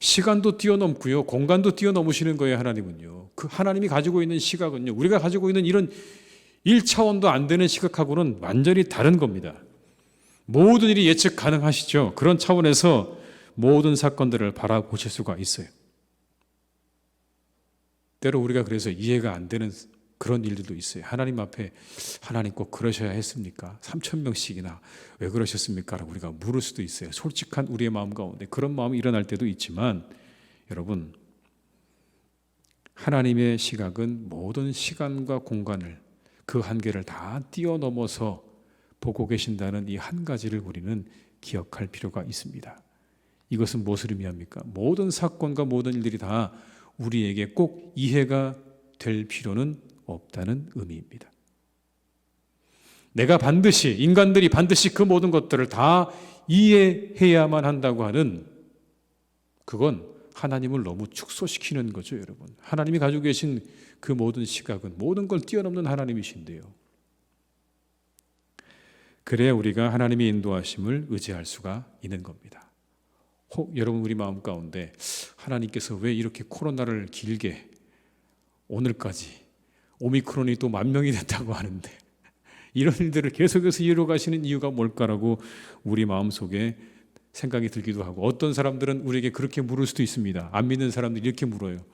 시간도 뛰어넘고요, 공간도 뛰어넘으시는 거예요, 하나님은요. 그 하나님이 가지고 있는 시각은요, 우리가 가지고 있는 이런 1차원도 안 되는 시각하고는 완전히 다른 겁니다. 모든 일이 예측 가능하시죠. 그런 차원에서 모든 사건들을 바라보실 수가 있어요. 때로 우리가 그래서 이해가 안 되는 그런 일들도 있어요. 하나님 앞에 하나님 꼭 그러셔야 했습니까? 3,000명씩이나 왜 그러셨습니까? 라고 우리가 물을 수도 있어요. 솔직한 우리의 마음 가운데 그런 마음이 일어날 때도 있지만 여러분, 하나님의 시각은 모든 시간과 공간을 그 한계를 다 뛰어넘어서 보고 계신다는 이 한 가지를 우리는 기억할 필요가 있습니다. 이것은 무엇을 의미합니까? 모든 사건과 모든 일들이 다 우리에게 꼭 이해가 될 필요는 없다는 의미입니다. 내가 반드시, 인간들이 반드시 그 모든 것들을 다 이해해야만 한다고 하는, 그건 하나님을 너무 축소시키는 거죠, 여러분. 하나님이 가지고 계신 그 모든 시각은 모든 걸 뛰어넘는 하나님이신데요. 그래야 우리가 하나님의 인도하심을 의지할 수가 있는 겁니다. 혹 여러분 우리 마음 가운데 하나님께서 왜 이렇게 코로나를 길게 오늘까지 오미크론이 또 10,000명이 됐다고 하는데 이런 일들을 계속해서 이어가시는 이유가 뭘까라고 우리 마음속에 생각이 들기도 하고, 어떤 사람들은 우리에게 그렇게 물을 수도 있습니다. 안 믿는 사람들이 이렇게 물어요.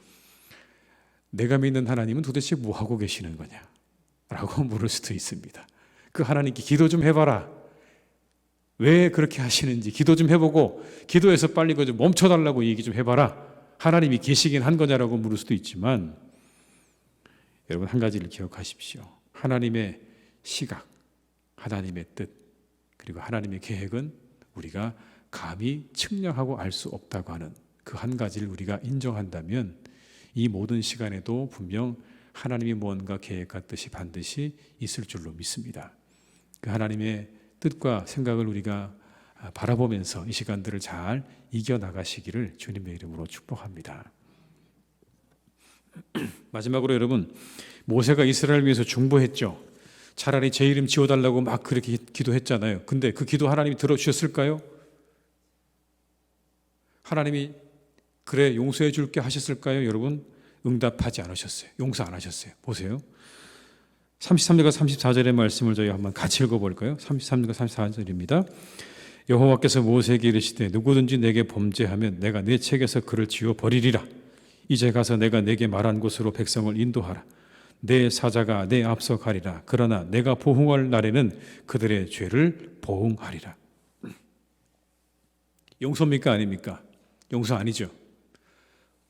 내가 믿는 하나님은 도대체 뭐 하고 계시는 거냐? 라고 물을 수도 있습니다. 그 하나님께 기도 좀 해봐라. 왜 그렇게 하시는지 기도 좀 해보고, 기도해서 빨리 그거 좀 멈춰달라고 얘기 좀 해봐라. 하나님이 계시긴 한 거냐라고 물을 수도 있지만, 여러분 한 가지를 기억하십시오. 하나님의 시각, 하나님의 뜻, 그리고 하나님의 계획은 우리가 감히 측량하고 알 수 없다고 하는 그 한 가지를 우리가 인정한다면, 이 모든 시간에도 분명 하나님이 무언가 계획과 뜻이 반드시 있을 줄로 믿습니다. 그 하나님의 뜻과 생각을 우리가 바라보면서 이 시간들을 잘 이겨나가시기를 주님의 이름으로 축복합니다. 마지막으로 여러분, 모세가 이스라엘을 위해서 중보했죠. 차라리 제 이름 지워달라고 막 그렇게 기도했잖아요. 근데 그 기도 하나님이 들어주셨을까요? 하나님이 그래 용서해 줄게 하셨을까요? 여러분, 응답하지 않으셨어요. 용서 안 하셨어요. 보세요. 33절과 34절의 말씀을 저희 한번 같이 읽어볼까요? 33절과 34절입니다. 여호와께서 모세에게 이르시되 누구든지 내게 범죄하면 내가 내 책에서 그를 지워버리리라. 이제 가서 내가 내게 말한 곳으로 백성을 인도하라. 내 사자가 내 앞서 가리라. 그러나 내가 보응할 날에는 그들의 죄를 보응하리라. 용서입니까? 아닙니까? 용서 아니죠.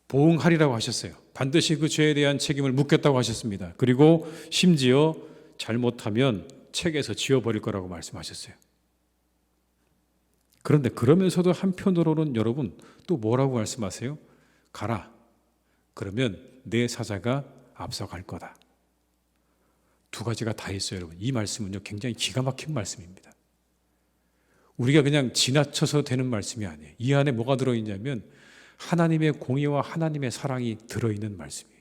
보응하리라고 하셨어요. 반드시 그 죄에 대한 책임을 묻겠다고 하셨습니다. 그리고 심지어 잘못하면 책에서 지워버릴 거라고 말씀하셨어요. 그런데 그러면서도 한편으로는 여러분 또 뭐라고 말씀하세요? 가라. 그러면 내 사자가 앞서갈 거다. 두 가지가 다 있어요, 여러분. 이 말씀은요 굉장히 기가 막힌 말씀입니다. 우리가 그냥 지나쳐서 되는 말씀이 아니에요. 이 안에 뭐가 들어있냐면 하나님의 공의와 하나님의 사랑이 들어있는 말씀이에요.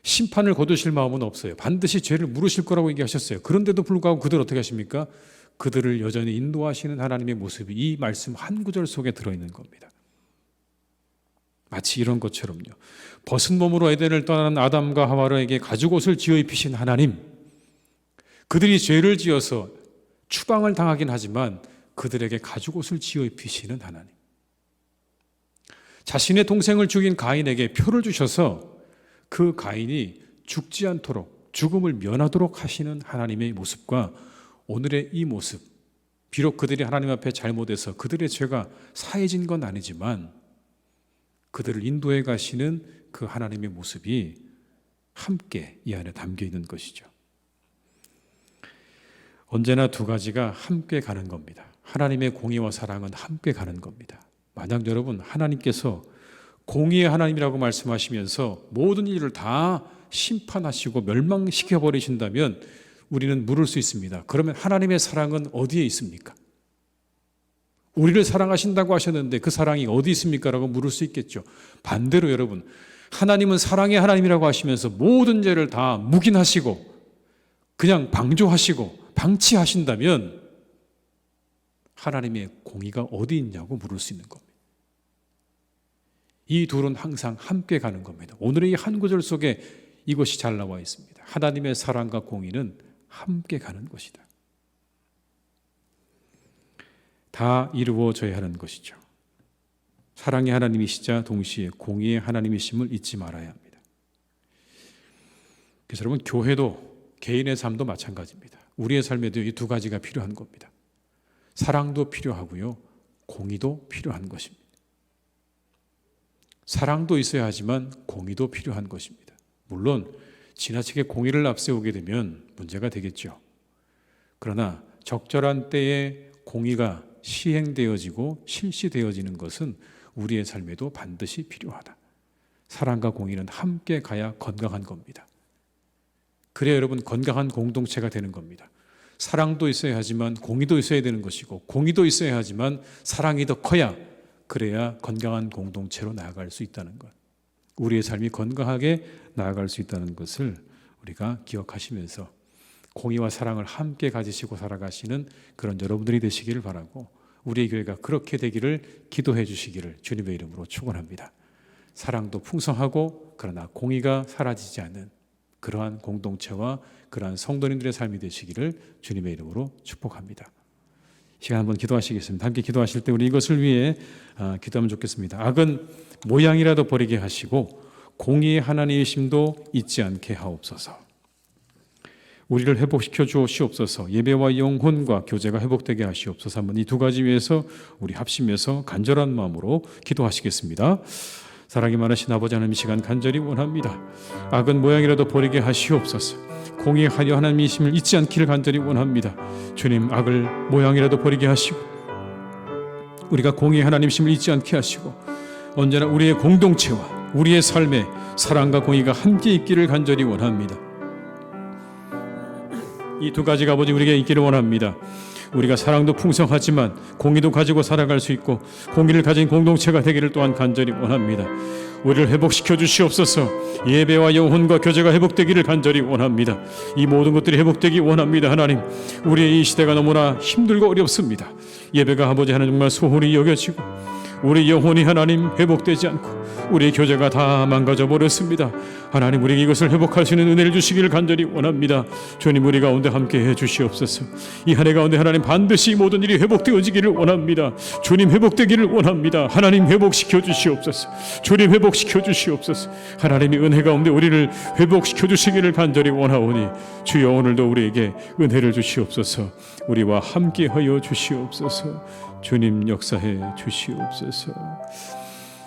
심판을 거두실 마음은 없어요. 반드시 죄를 물으실 거라고 얘기하셨어요. 그런데도 불구하고 그들 어떻게 하십니까? 그들을 여전히 인도하시는 하나님의 모습이 이 말씀 한 구절 속에 들어있는 겁니다. 마치 이런 것처럼요. 벗은 몸으로 에덴을 떠나는 아담과 하와에게 가죽옷을 지어 입히신 하나님, 그들이 죄를 지어서 추방을 당하긴 하지만 그들에게 가죽옷을 지어 입히시는 하나님, 자신의 동생을 죽인 가인에게 표를 주셔서 그 가인이 죽지 않도록 죽음을 면하도록 하시는 하나님의 모습과 오늘의 이 모습, 비록 그들이 하나님 앞에 잘못해서 그들의 죄가 사해진 건 아니지만 그들을 인도해 가시는 그 하나님의 모습이 함께 이 안에 담겨 있는 것이죠. 언제나 두 가지가 함께 가는 겁니다. 하나님의 공의와 사랑은 함께 가는 겁니다. 만약 여러분 하나님께서 공의의 하나님이라고 말씀하시면서 모든 일을 다 심판하시고 멸망시켜 버리신다면 우리는 물을 수 있습니다. 그러면 하나님의 사랑은 어디에 있습니까? 우리를 사랑하신다고 하셨는데 그 사랑이 어디 있습니까? 라고 물을 수 있겠죠. 반대로 여러분, 하나님은 사랑의 하나님이라고 하시면서 모든 죄를 다 묵인하시고 그냥 방조하시고 방치하신다면 하나님의 공의가 어디 있냐고 물을 수 있는 겁니다. 이 둘은 항상 함께 가는 겁니다. 오늘의 이 한 구절 속에 이것이 잘 나와 있습니다. 하나님의 사랑과 공의는 함께 가는 것이다. 다 이루어져야 하는 것이죠. 사랑의 하나님이시자 동시에 공의의 하나님이심을 잊지 말아야 합니다. 그래서 여러분, 교회도 개인의 삶도 마찬가지입니다. 우리의 삶에도 이 두 가지가 필요한 겁니다. 사랑도 필요하고요, 공의도 필요한 것입니다. 사랑도 있어야 하지만 공의도 필요한 것입니다. 물론 지나치게 공의를 앞세우게 되면 문제가 되겠죠. 그러나 적절한 때에 공의가 시행되어지고 실시되어지는 것은 우리의 삶에도 반드시 필요하다. 사랑과 공의는 함께 가야 건강한 겁니다. 그래야 여러분 건강한 공동체가 되는 겁니다. 사랑도 있어야 하지만 공의도 있어야 되는 것이고, 공의도 있어야 하지만 사랑이 더 커야, 그래야 건강한 공동체로 나아갈 수 있다는 것, 우리의 삶이 건강하게 나아갈 수 있다는 것을 우리가 기억하시면서 공의와 사랑을 함께 가지시고 살아가시는 그런 여러분들이 되시기를 바라고, 우리의 교회가 그렇게 되기를 기도해 주시기를 주님의 이름으로 축원합니다. 사랑도 풍성하고 그러나 공의가 사라지지 않는 그러한 공동체와 그러한 성도님들의 삶이 되시기를 주님의 이름으로 축복합니다. 시간 한번 기도하시겠습니다. 함께 기도하실 때 우리 이것을 위해 기도하면 좋겠습니다. 악은 모양이라도 버리게 하시고 공의의 하나님이심도 잊지 않게 하옵소서. 우리를 회복시켜 주옵시옵소서. 예배와 영혼과 교제가 회복되게 하시옵소서. 한번 이 두 가지 위해서 우리 합심해서 간절한 마음으로 기도하시겠습니다. 사랑이 많으신 아버지 하나님, 이 시간 간절히 원합니다. 악은 모양이라도 버리게 하시옵소서. 공의하여 하나님이심을 잊지 않기를 간절히 원합니다. 주님, 악을 모양이라도 버리게 하시고 우리가 공의의 하나님이심을 잊지 않게 하시고 언제나 우리의 공동체와 우리의 삶에 사랑과 공의가 함께 있기를 간절히 원합니다. 이 두 가지가 아버지 우리에게 있기를 원합니다. 우리가 사랑도 풍성하지만 공의도 가지고 살아갈 수 있고 공의를 가진 공동체가 되기를 또한 간절히 원합니다. 우리를 회복시켜 주시옵소서. 예배와 영혼과 교제가 회복되기를 간절히 원합니다. 이 모든 것들이 회복되기 원합니다. 하나님, 우리의 이 시대가 너무나 힘들고 어렵습니다. 예배가 아버지 하나님 정말 소홀히 여겨지고 우리 영혼이 하나님 회복되지 않고 우리의 교제가 다 망가져 버렸습니다. 하나님, 우리에게 이것을 회복할 수 있는 은혜를 주시기를 간절히 원합니다. 주님, 우리 가운데 함께해 주시옵소서. 이 한 해 가운데 하나님 반드시 모든 일이 회복되어지기를 원합니다. 주님, 회복되기를 원합니다. 하나님, 회복시켜 주시옵소서. 주님, 회복시켜 주시옵소서. 하나님이 은혜 가운데 우리를 회복시켜 주시기를 간절히 원하오니 주여, 오늘도 우리에게 은혜를 주시옵소서. 우리와 함께하여 주시옵소서. 주님, 역사해 주시옵소서.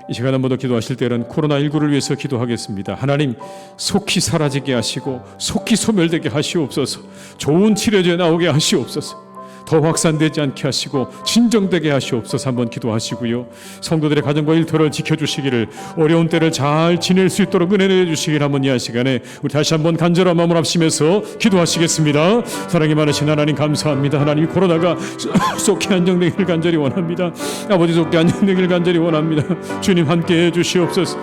이 시간 한 번 더 기도하실 때는 코로나19를 위해서 기도하겠습니다. 하나님, 속히 사라지게 하시고 속히 소멸되게 하시옵소서. 좋은 치료제 나오게 하시옵소서. 더 확산되지 않게 하시고 진정되게 하시옵소서. 한번 기도하시고요. 성도들의 가정과 일터를 지켜주시기를, 어려운 때를 잘 지낼 수 있도록 은혜 내주시기를 한번 이 시간에 우리 다시 한번 간절한 마음을 합심해서 기도하시겠습니다. 사랑이 많으신 하나님, 감사합니다. 하나님, 코로나가 속히 안정되기를 간절히 원합니다. 아버지, 속히 안정되기를 간절히 원합니다. 주님, 함께해 주시옵소서.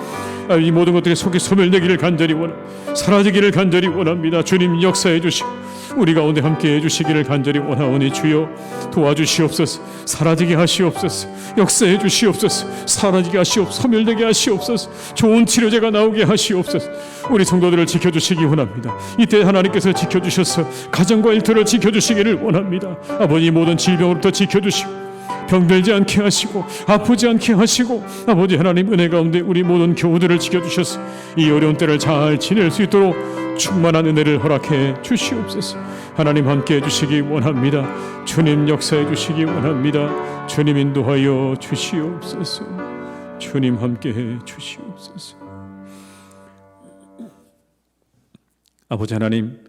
이 모든 것들이 속히 소멸되기를 간절히 원합니다. 사라지기를 간절히 원합니다. 주님, 역사해 주시고 우리 가운데 함께해 주시기를 간절히 원하오니 주여 도와주시옵소서. 사라지게 하시옵소서. 역사해 주시옵소서. 사라지게 하시옵소서. 소멸되게 하시옵소서. 좋은 치료제가 나오게 하시옵소서. 우리 성도들을 지켜주시기 원합니다. 이때 하나님께서 지켜주셔서 가정과 일터를 지켜주시기를 원합니다. 아버지, 모든 질병으로부터 지켜주시고 병들지 않게 하시고 아프지 않게 하시고 아버지 하나님, 은혜 가운데 우리 모든 교우들을 지켜주셔서 이 어려운 때를 잘 지낼 수 있도록 충만한 은혜를 허락해 주시옵소서. 하나님, 함께해 주시기 원합니다. 주님, 역사해 주시기 원합니다. 주님, 인도하여 주시옵소서. 주님, 함께해 주시옵소서. 아버지 하나님,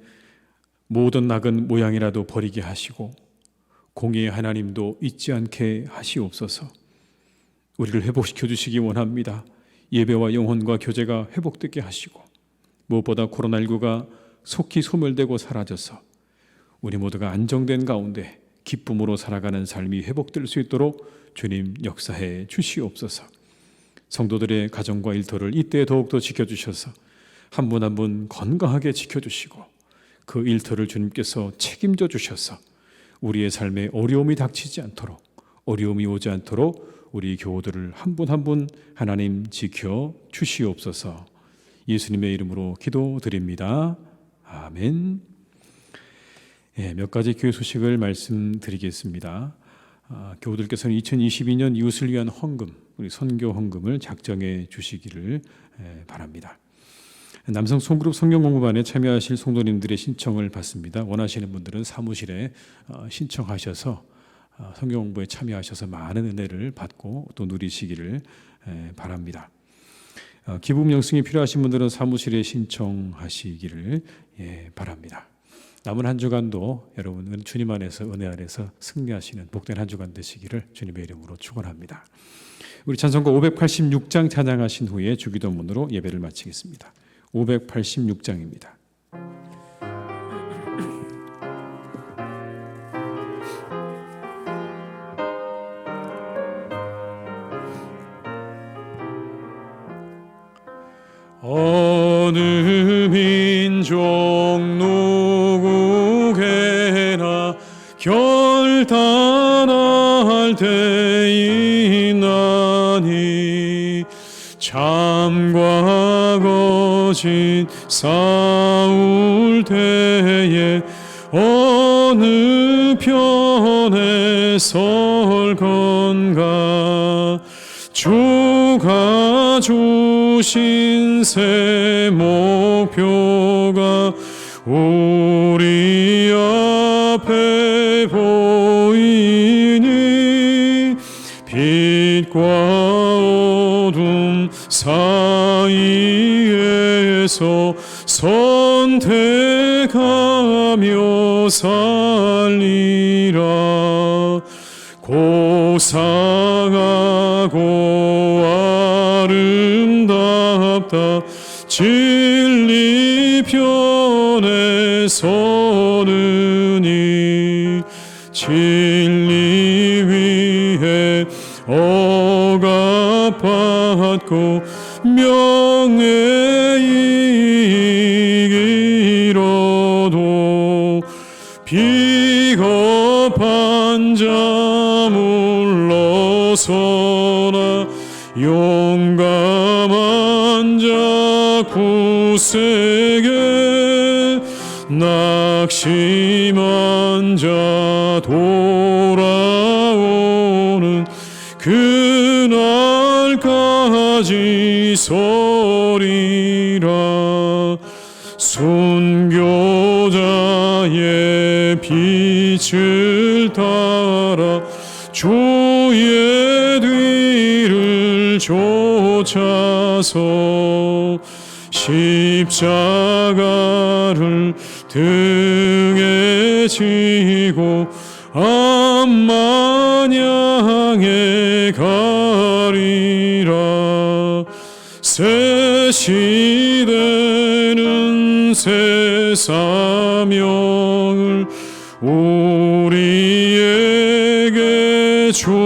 모든 악은 모양이라도 버리게 하시고 공의의 하나님도 잊지 않게 하시옵소서. 우리를 회복시켜 주시기 원합니다. 예배와 영혼과 교제가 회복되게 하시고 무엇보다 코로나19가 속히 소멸되고 사라져서 우리 모두가 안정된 가운데 기쁨으로 살아가는 삶이 회복될 수 있도록 주님, 역사해 주시옵소서. 성도들의 가정과 일터를 이때 더욱더 지켜주셔서 한 분 한 분 건강하게 지켜주시고 그 일터를 주님께서 책임져 주셔서 우리의 삶에 어려움이 닥치지 않도록, 어려움이 오지 않도록 우리 교우들을 한 분 한 분 하나님 지켜 주시옵소서. 예수님의 이름으로 기도드립니다. 아멘. 몇 가지 교회 소식을 말씀드리겠습니다. 교우들께서는 2022년 이웃을 위한 헌금, 우리 선교 헌금을 작정해 주시기를 바랍니다. 남성 송그룹 성경 공부반에 참여하실 성도님들의 신청을 받습니다. 원하시는 분들은 사무실에 신청하셔서 성경 공부에 참여하셔서 많은 은혜를 받고 또 누리시기를 바랍니다. 기부 영성이 필요하신 분들은 사무실에 신청하시기를 바랍니다. 남은 한 주간도 여러분은 주님 안에서 은혜 안에서 승리하시는 복된 한 주간 되시기를 주님의 이름으로 축원합니다. 우리 찬송가 586장 찬양하신 후에 주기도문으로 예배를 마치겠습니다. 586장입니다. 어느 민족 누구에나 결단할 때이나니 참과 거짓 싸울 때에 어느 편에 설 건가 주가 주신 새 목표가 우리 앞에 보이니 빛과 어둠 사이에서 선택하며 살리라. 고상하고 아름답다 진리 편에 서느니 진리 위에 억압받고 명예 이기로도 비겁한 자 물러서나 용감한 자 굳세게 낙심한 자 돌아오는 그날까지 서리라. 순교자의 빛을 따라 주의 뒤를 쫓아서 십자가를 등에 지고 암만 향해 가리라. 새 시대는 새 사명을 우리에게 주나니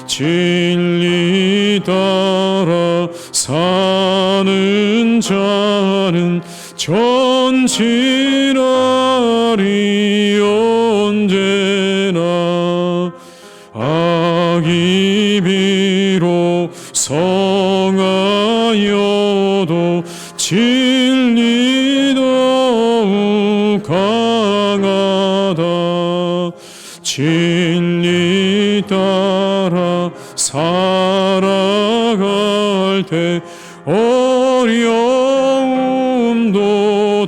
진리 따라 사는 자는 전진하리 언제나. 악이 비록 성하여도 진리 더욱 강하다. 진리 따라 살아갈 때 어려움도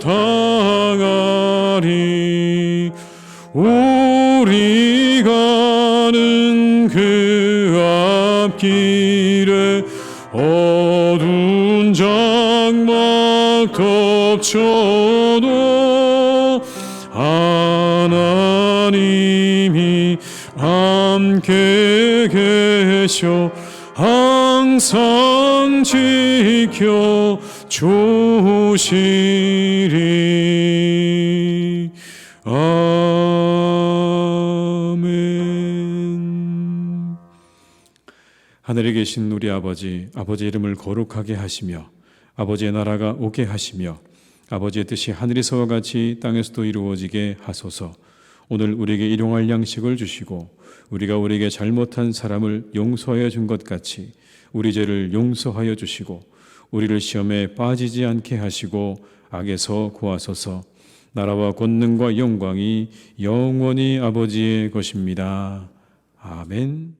당하리. 우리 가는 그 앞길에 어두운 장막 덮쳐도 하나님이 함께 계셔 항상 지켜 주시리. 아멘. 하늘에 계신 우리 아버지, 아버지의 이름을 거룩하게 하시며 아버지의 나라가 오게 하시며 아버지의 뜻이 하늘에서와 같이 땅에서도 이루어지게 하소서. 오늘 우리에게 일용할 양식을 주시고 우리가 우리에게 잘못한 사람을 용서하여 준 것 같이 우리 죄를 용서하여 주시고 우리를 시험에 빠지지 않게 하시고 악에서 구하소서. 나라와 권능과 영광이 영원히 아버지의 것입니다. 아멘.